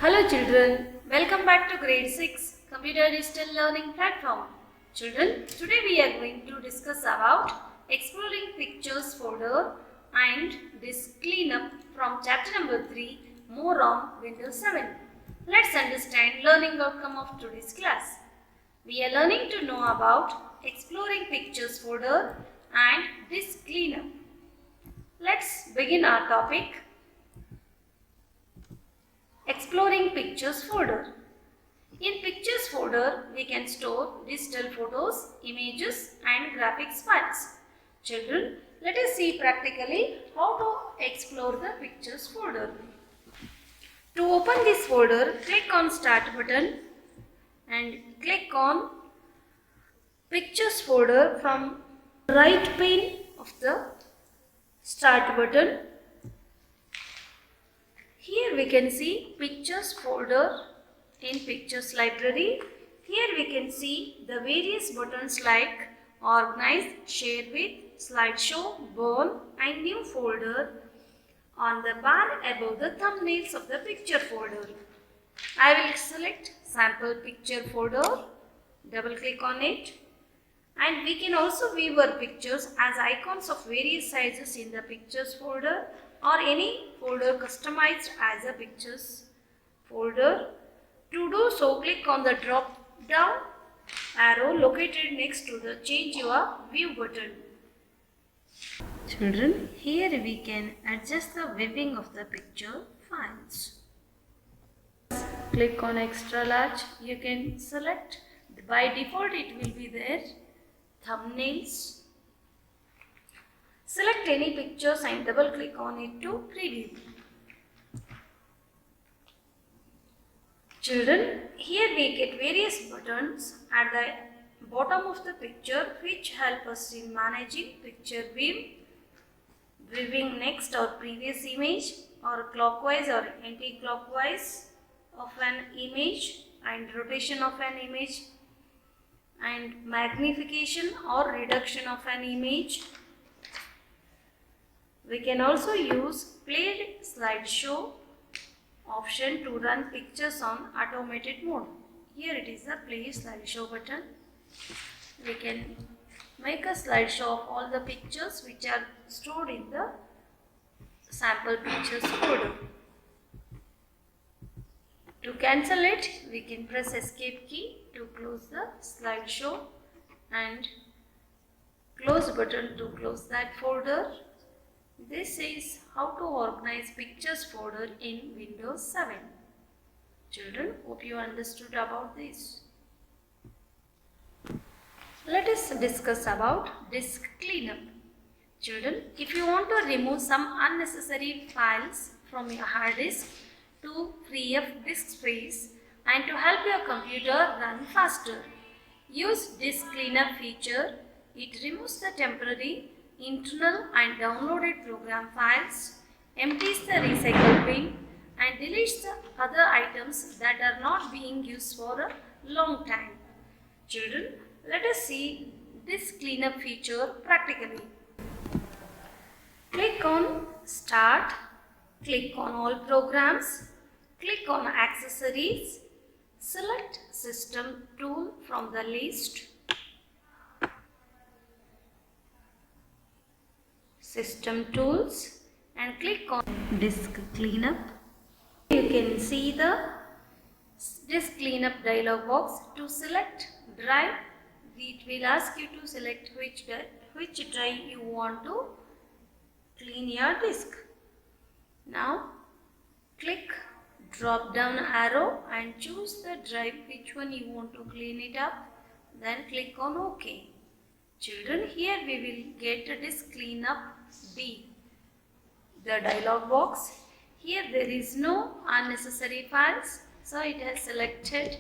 Hello children, welcome back to grade 6 Computer Digital Learning Platform. Children, today we are going to discuss about exploring pictures folder and disk cleanup from chapter number 3, more on Windows 7. Let's understand learning outcome of today's class. We are learning to know about exploring pictures folder and disk cleanup. Let's begin our topic. Exploring Pictures folder. In Pictures folder, we can store digital photos, images and graphics files. Children, let us see practically how to explore the Pictures folder. To open this folder, click on Start button and click on Pictures folder from right pane of the Start button. Here we can see Pictures folder in Pictures library. Here we can see the various buttons like Organize, Share with, Slideshow, Burn and New folder on the bar above the thumbnails of the picture folder. I will select Sample Picture folder, double click on it, and we can also view our pictures as icons of various sizes in the Pictures folder or any folder customized as a Pictures folder. To do so, click on the drop down arrow located next to the Change Your View button. Children, here we can adjust the viewing of the picture files. Click on extra large. You can select, by default it will be there, thumbnails. Select any pictures and double click on it to preview. Children, here we get various buttons at the bottom of the picture which help us in managing picture view, viewing next or previous image, or clockwise or anti-clockwise of an image, and rotation of an image, and magnification or reduction of an image. We can also use Play Slideshow option to run pictures on automated mode. Here it is the Play Slideshow button. We can make a slideshow of all the pictures which are stored in the sample pictures folder. To cancel it, we can press escape key to close the slideshow and close button to close that folder. This is how to organize pictures folder in Windows 7. Children, hope you understood about this. Let us discuss about disk cleanup. Children, if you want to remove some unnecessary files from your hard disk to free up disk space and to help your computer run faster, use disk cleanup feature. It removes the temporary, internal and downloaded program files, empties the recycle bin and deletes the other items that are not being used for a long time. Children, let us see this cleanup feature practically. Click on Start, click on All Programs, click on Accessories, select System Tool from the list. System Tools and click on Disk Cleanup. You can see the Disk Cleanup dialog box. To select drive, it will ask you to select which drive you want to clean your disk. Now click drop down arrow and choose the drive which one you want to clean it up. Then click on OK. Children, here we will get a disk cleanup B, the dialog box. Here there is no unnecessary files, so it has selected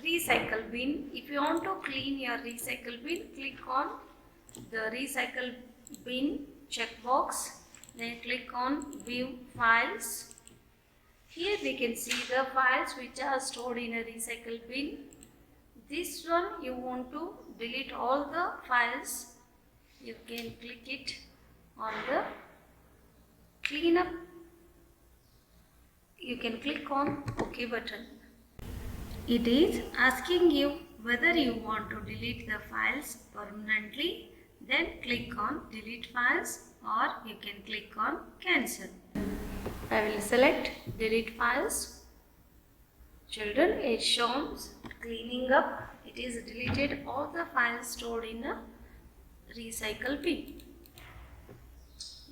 recycle bin. If you want to clean your recycle bin, click on the recycle bin checkbox, then click on view files. Here we can see the files which are stored in a recycle bin. This one you want to delete all the files, you can click it on the cleanup you can click on OK button. It is asking you whether you want to delete the files permanently. Then click on delete files, or you can click on cancel. I will select delete files. Children, it shows cleaning up. It is deleted all the files stored in a recycle bin.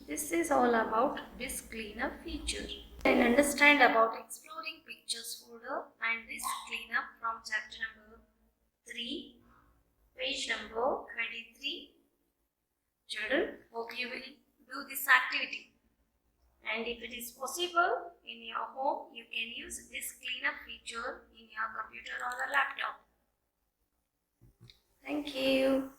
This is all about disk cleanup feature. And understand about exploring pictures folder and disk cleanup from chapter number 3, page number 23. Children, hope you will do this activity. And if it is possible in your home, you can use disk cleanup feature in your computer or a laptop. Thank you.